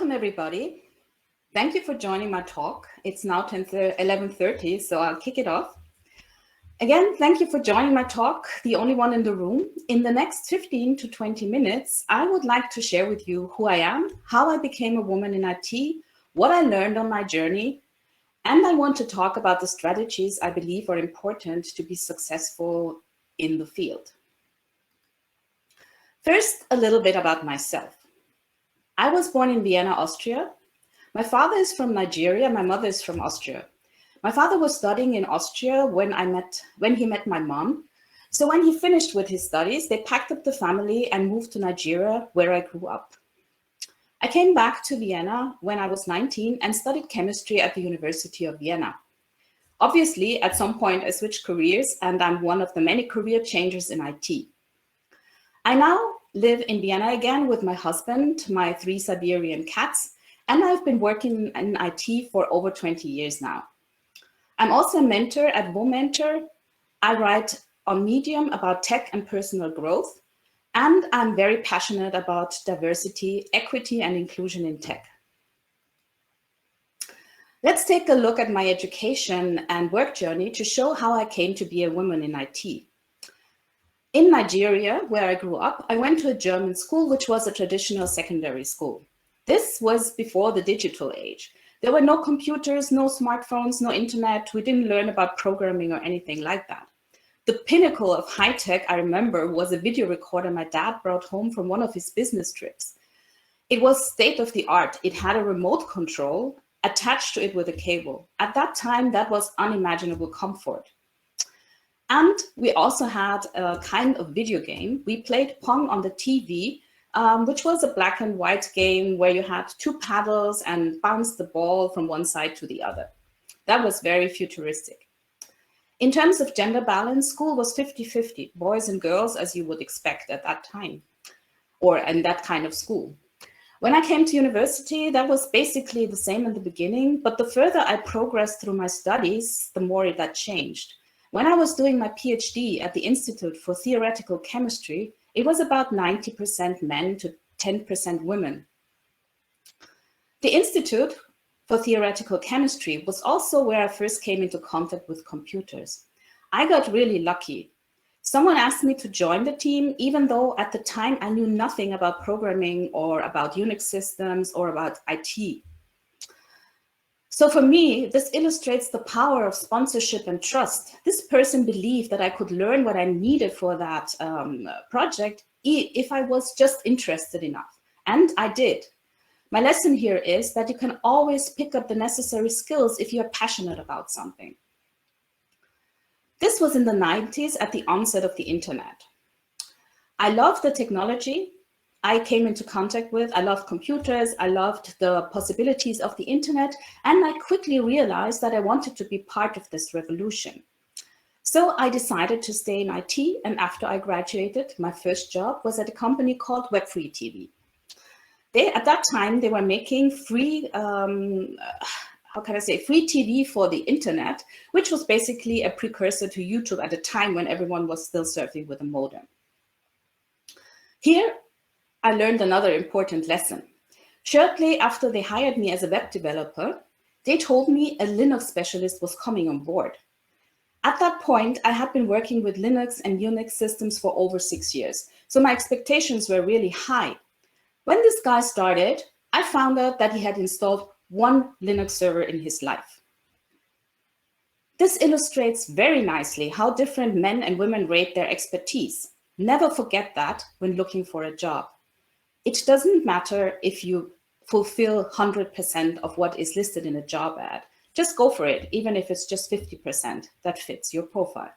Welcome, everybody. Thank you for joining my talk. It's now 11:30, so I'll kick it off. Again, thank you for joining my talk, the only one in the room. In the next 15 to 20 minutes, I would like to share with you who I am, how I became a woman in IT, what I learned on my journey, and I want to talk about the strategies I believe are important to be successful in the field. First, a little bit about myself. I was born in Vienna, Austria. My father is from Nigeria, my mother is from Austria. My father was studying in Austria when he met my mom. So when he finished with his studies, they packed up the family and moved to Nigeria, where I grew up. I came back to Vienna when I was 19 and studied chemistry at the University of Vienna. Obviously, at some point I switched careers and I'm one of the many career changers in IT. I now live in Vienna again with my husband, my 3 Siberian cats, and I've been working in IT for over 20 years now. I'm also a mentor at VMware. I write on Medium about tech and personal growth, and I'm very passionate about diversity, equity, and inclusion in tech. Let's take a look at my education and work journey to show how I came to be a woman in IT. In Nigeria, where I grew up, I went to a German school, which was a traditional secondary school. This was before the digital age. There were no computers, no smartphones, no internet. We didn't learn about programming or anything like that. The pinnacle of high tech, I remember, was a video recorder my dad brought home from one of his business trips. It was state of the art. It had a remote control attached to it with a cable. At that time, that was unimaginable comfort. And we also had a kind of video game. We played Pong on the TV, which was a black and white game where you had 2 paddles and bounced the ball from one side to the other. That was very futuristic. In terms of gender balance, school was 50-50, boys and girls, as you would expect at that time, or in that kind of school. When I came to university, that was basically the same in the beginning, but the further I progressed through my studies, the more that changed. When I was doing my PhD at the Institute for Theoretical Chemistry, it was about 90% men to 10% women. The Institute for Theoretical Chemistry was also where I first came into contact with computers. I got really lucky. Someone asked me to join the team, even though at the time I knew nothing about programming or about Unix systems or about IT. So for me, this illustrates the power of sponsorship and trust. This person believed that I could learn what I needed for that project if I was just interested enough. And I did. My lesson here is that you can always pick up the necessary skills if you're passionate about something. This was in the 90s at the onset of the internet. I loved the technology I came into contact with. I loved computers, I loved the possibilities of the internet, and I quickly realized that I wanted to be part of this revolution. So I decided to stay in IT, and after I graduated, my first job was at a company called Web3 TV. At that time, they were making free, free TV for the internet, which was basically a precursor to YouTube at a time when everyone was still surfing with a modem. Here, I learned another important lesson. Shortly after they hired me as a web developer, they told me a Linux specialist was coming on board. At that point, I had been working with Linux and Unix systems for over 6 years, so my expectations were really high. When this guy started, I found out that he had installed 1 Linux server in his life. This illustrates very nicely how different men and women rate their expertise. Never forget that when looking for a job. It doesn't matter if you fulfill 100% of what is listed in a job ad. Just go for it, even if it's just 50% that fits your profile.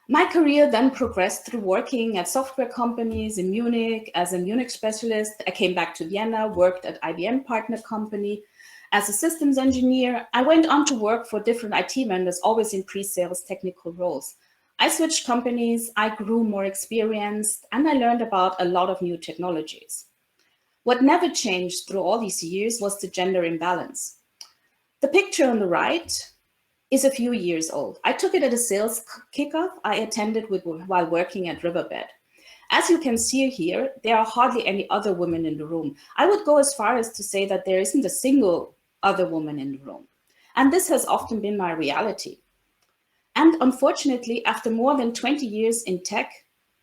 My career then progressed through working at software companies in Munich as a Munich specialist. I came back to Vienna, worked at IBM partner company as a systems engineer. I went on to work for different IT vendors, always in pre-sales technical roles. I switched companies, I grew more experienced, and I learned about a lot of new technologies. What never changed through all these years was the gender imbalance. The picture on the right is a few years old. I took it at a sales kickoff I attended while working at Riverbed. As you can see here, there are hardly any other women in the room. I would go as far as to say that there isn't a single other woman in the room. And this has often been my reality. And unfortunately, after more than 20 years in tech,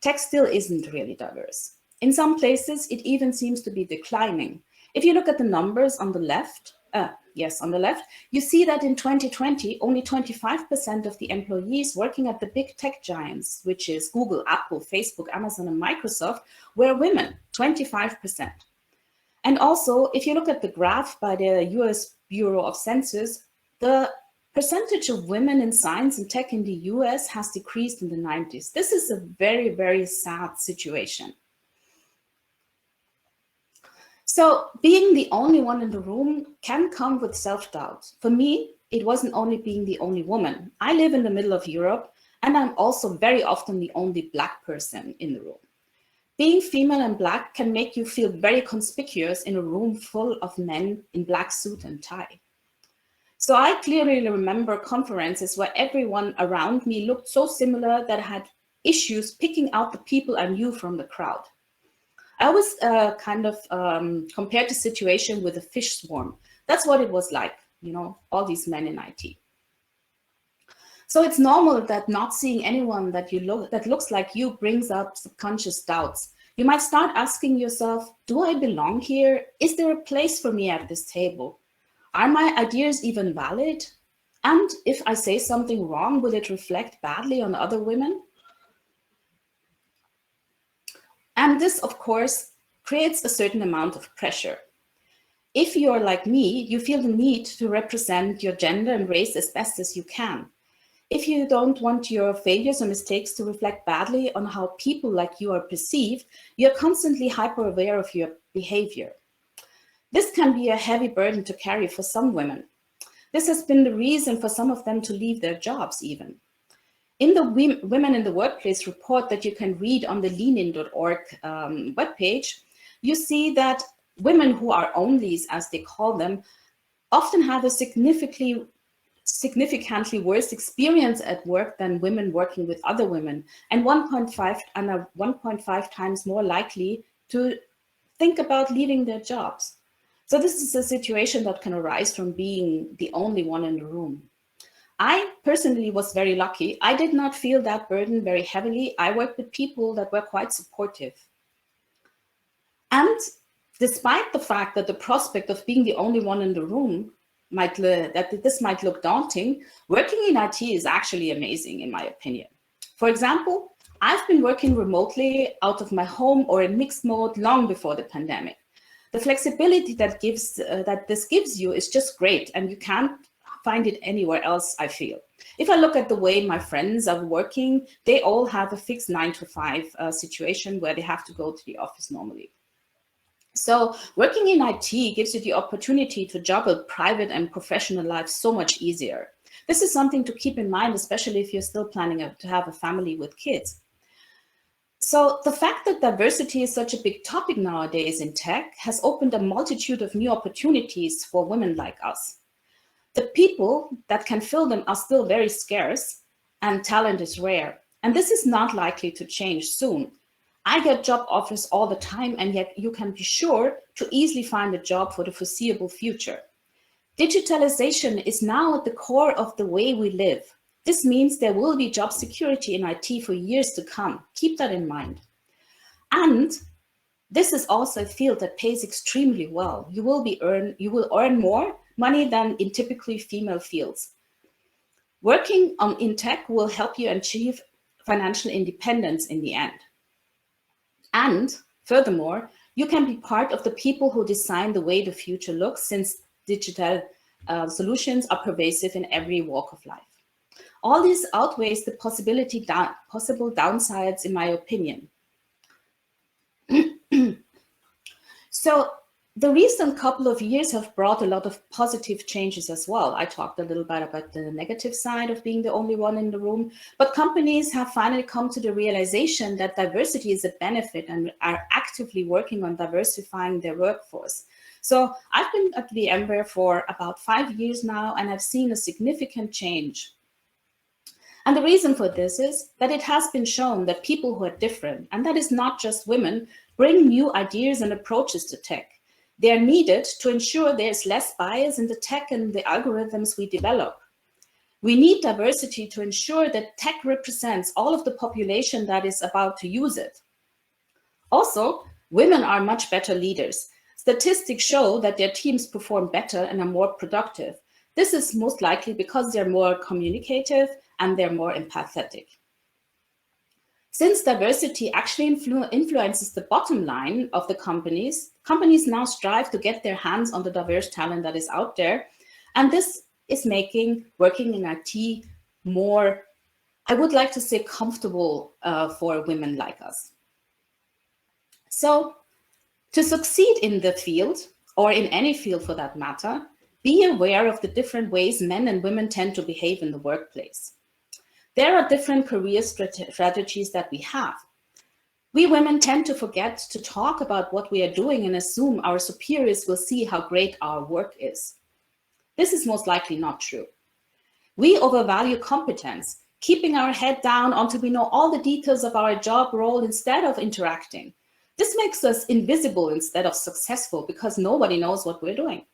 tech still isn't really diverse. In some places, it even seems to be declining. If you look at the numbers on the left, on the left, you see that in 2020, only 25% of the employees working at the big tech giants, which is Google, Apple, Facebook, Amazon, and Microsoft, were women, 25%. And also, if you look at the graph by the US Bureau of Census, the percentage of women in science and tech in the US has decreased in the 90s. This is a very, very sad situation. So being the only one in the room can come with self-doubt. For me, it wasn't only being the only woman. I live in the middle of Europe, and I'm also very often the only Black person in the room. Being female and Black can make you feel very conspicuous in a room full of men in black suit and tie. So I clearly remember conferences where everyone around me looked so similar that I had issues picking out the people I knew from the crowd. I always compared the situation with a fish swarm. That's what it was like, all these men in IT. So it's normal that not seeing anyone that looks like you brings up subconscious doubts. You might start asking yourself, do I belong here? Is there a place for me at this table? Are my ideas even valid? And if I say something wrong, will it reflect badly on other women? And this, of course, creates a certain amount of pressure. If you're like me, you feel the need to represent your gender and race as best as you can. If you don't want your failures or mistakes to reflect badly on how people like you are perceived, you're constantly hyper-aware of your behavior. This can be a heavy burden to carry for some women. This has been the reason for some of them to leave their jobs even. In the Women in the Workplace report that you can read on the leanin.org webpage, you see that women who are onlys, as they call them, often have a significantly worse experience at work than women working with other women, and 1.5 times more likely to think about leaving their jobs. So this is a situation that can arise from being the only one in the room. I personally was very lucky. I did not feel that burden very heavily. I worked with people that were quite supportive. And despite the fact that the prospect of being the only one in the room might look daunting, working in IT is actually amazing, in my opinion. For example, I've been working remotely out of my home or in mixed mode long before the pandemic. The flexibility that this gives you is just great, and you can't find it anywhere else, I feel. If I look at the way my friends are working, they all have a fixed 9-to-5 situation where they have to go to the office normally. So working in IT gives you the opportunity to juggle private and professional life so much easier. This is something to keep in mind, especially if you're still planning to have a family with kids. So the fact that diversity is such a big topic nowadays in tech has opened a multitude of new opportunities for women like us. The people that can fill them are still very scarce, and talent is rare. And this is not likely to change soon. I get job offers all the time, and yet you can be sure to easily find a job for the foreseeable future. Digitalization is now at the core of the way we live. This means there will be job security in IT for years to come. Keep that in mind. And this is also a field that pays extremely well. You will earn more money than in typically female fields. Working in tech will help you achieve financial independence in the end. And furthermore, you can be part of the people who design the way the future looks, since digital solutions are pervasive in every walk of life. All this outweighs the possible downsides, in my opinion. So the recent couple of years have brought a lot of positive changes as well. I talked a little bit about the negative side of being the only one in the room, but companies have finally come to the realization that diversity is a benefit and are actively working on diversifying their workforce. So I've been at VMware for about 5 years now, and I've seen a significant change. And the reason for this is that it has been shown that people who are different, and that is not just women, bring new ideas and approaches to tech. They are needed to ensure there's less bias in the tech and the algorithms we develop. We need diversity to ensure that tech represents all of the population that is about to use it. Also, women are much better leaders. Statistics show that their teams perform better and are more productive. This is most likely because they're more communicative and they're more empathetic. Since diversity actually influences the bottom line of the companies now strive to get their hands on the diverse talent that is out there. And this is making working in IT more, I would like to say, comfortable for women like us. So to succeed in the field, or in any field for that matter, be aware of the different ways men and women tend to behave in the workplace. There are different career strategies that we have. We women tend to forget to talk about what we are doing and assume our superiors will see how great our work is. This is most likely not true. We overvalue competence, keeping our head down until we know all the details of our job role instead of interacting. This makes us invisible instead of successful because nobody knows what we're doing.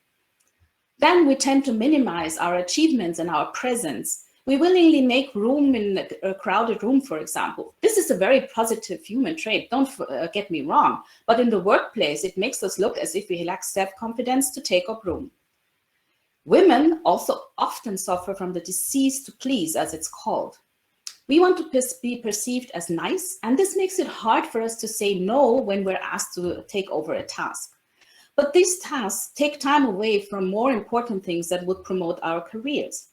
Then we tend to minimize our achievements and our presence. We willingly make room in a crowded room, for example. This is a very positive human trait, don't get me wrong, but in the workplace, it makes us look as if we lack self-confidence to take up room. Women also often suffer from the disease to please, as it's called. We want to be perceived as nice, and this makes it hard for us to say no when we're asked to take over a task. But these tasks take time away from more important things that would promote our careers.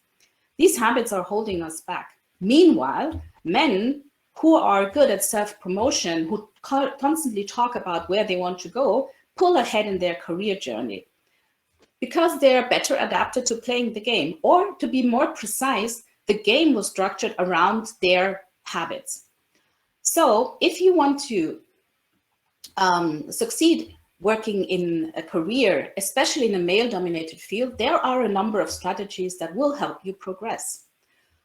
These habits are holding us back. Meanwhile, men who are good at self-promotion, who constantly talk about where they want to go, pull ahead in their career journey because they are better adapted to playing the game, or to be more precise, the game was structured around their habits. So if you want to succeed working in a career, especially in a male-dominated field, there are a number of strategies that will help you progress.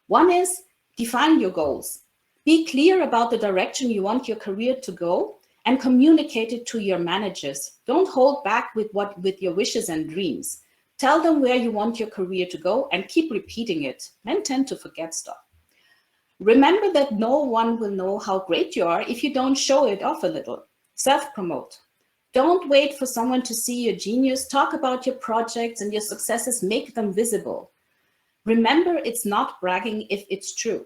One is define your goals. Be clear about the direction you want your career to go and communicate it to your managers. Don't hold back with your wishes and dreams. Tell them where you want your career to go and keep repeating it. Men tend to forget stuff. Remember that no one will know how great you are if you don't show it off a little. Self-promote. Don't wait for someone to see your genius. Talk about your projects and your successes. Make them visible. Remember, it's not bragging if it's true.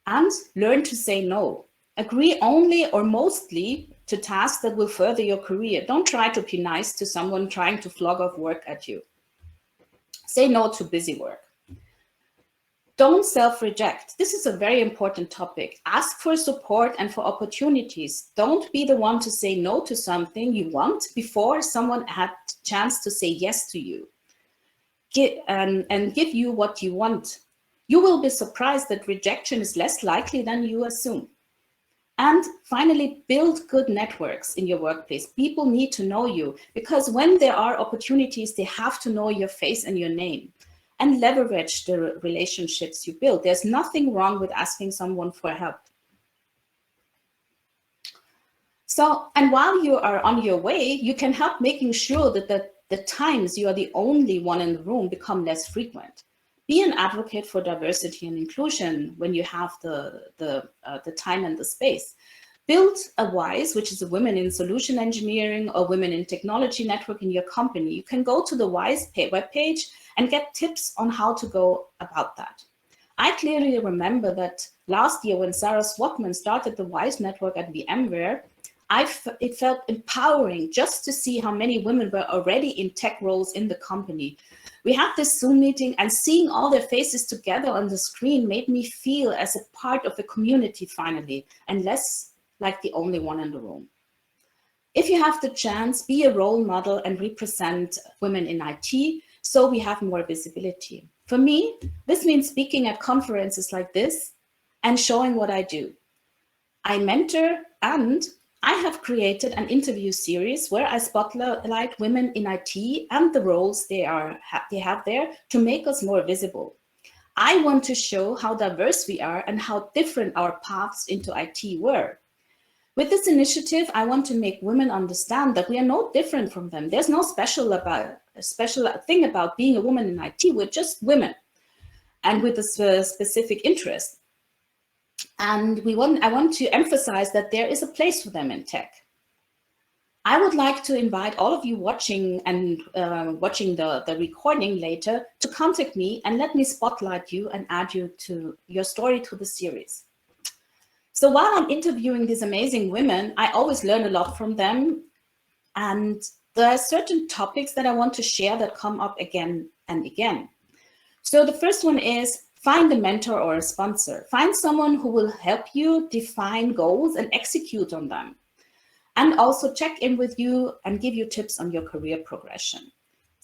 And learn to say no. Agree only or mostly to tasks that will further your career. Don't try to be nice to someone trying to flog off work at you. Say no to busy work. Don't self-reject. This is a very important topic. Ask for support and for opportunities. Don't be the one to say no to something you want before someone had a chance to say yes to you and give you what you want. You will be surprised that rejection is less likely than you assume. And finally, build good networks in your workplace. People need to know you because when there are opportunities, they have to know your face and your name. And leverage the relationships you build. There's nothing wrong with asking someone for help. So, and while you are on your way, you can help making sure that the times you are the only one in the room become less frequent. Be an advocate for diversity and inclusion when you have the time and the space. Build a WISE, which is a Women in Solution Engineering or Women in Technology network in your company. You can go to the WISE webpage and get tips on how to go about that. I clearly remember that last year when Sarah Swatman started the WISE network at VMware, it felt empowering just to see how many women were already in tech roles in the company. We had this Zoom meeting and seeing all their faces together on the screen made me feel as a part of the community finally, and less like the only one in the room. If you have the chance, be a role model and represent women in IT so we have more visibility. For me, this means speaking at conferences like this and showing what I do. I mentor and I have created an interview series where I spotlight women in IT and the roles they have there to make us more visible. I want to show how diverse we are and how different our paths into IT were. With this initiative, I want to make women understand that we are no different from them. There's no special thing about being a woman in IT. We're just women and with a specific interest. And I want to emphasize that there is a place for them in tech. I would like to invite all of you watching the recording later to contact me and let me spotlight you and add your story to the series. So while I'm interviewing these amazing women, I always learn a lot from them. And there are certain topics that I want to share that come up again and again. So the first one is find a mentor or a sponsor. Find someone who will help you define goals and execute on them. And also check in with you and give you tips on your career progression.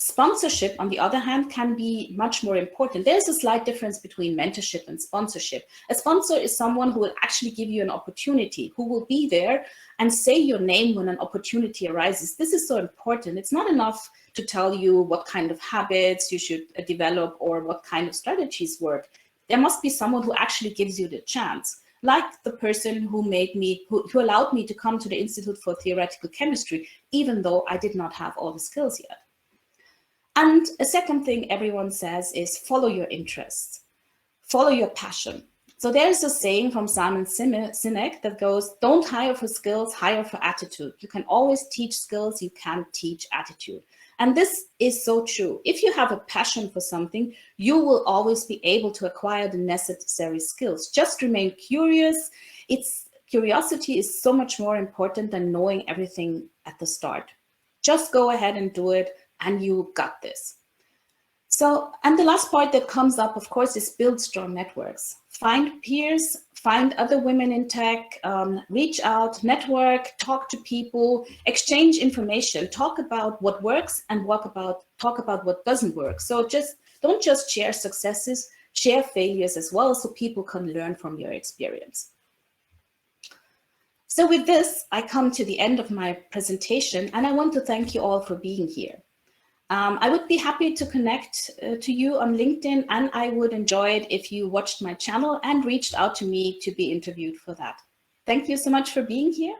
Sponsorship, on the other hand, can be much more important. There's a slight difference between mentorship and sponsorship. A sponsor is someone who will actually give you an opportunity, who will be there and say your name when an opportunity arises. This is so important. It's not enough to tell you what kind of habits you should develop or what kind of strategies work. There must be someone who actually gives you the chance. Like the person who allowed me to come to the Institute for Theoretical Chemistry, even though I did not have all the skills yet. And a second thing everyone says is follow your interests, follow your passion. So there's a saying from Simon Sinek that goes, don't hire for skills, hire for attitude. You can always teach skills, you can't teach attitude. And this is so true. If you have a passion for something, you will always be able to acquire the necessary skills. Just remain curious. Curiosity is so much more important than knowing everything at the start. Just go ahead and do it, and you got this. So, and the last part that comes up, of course, is build strong networks. Find peers, find other women in tech, reach out, network, talk to people, exchange information, talk about what works and talk about what doesn't work. So don't just share successes, share failures as well so people can learn from your experience. So with this, I come to the end of my presentation and I want to thank you all for being here. I would be happy to connect to you on LinkedIn, and I would enjoy it if you watched my channel and reached out to me to be interviewed for that. Thank you so much for being here.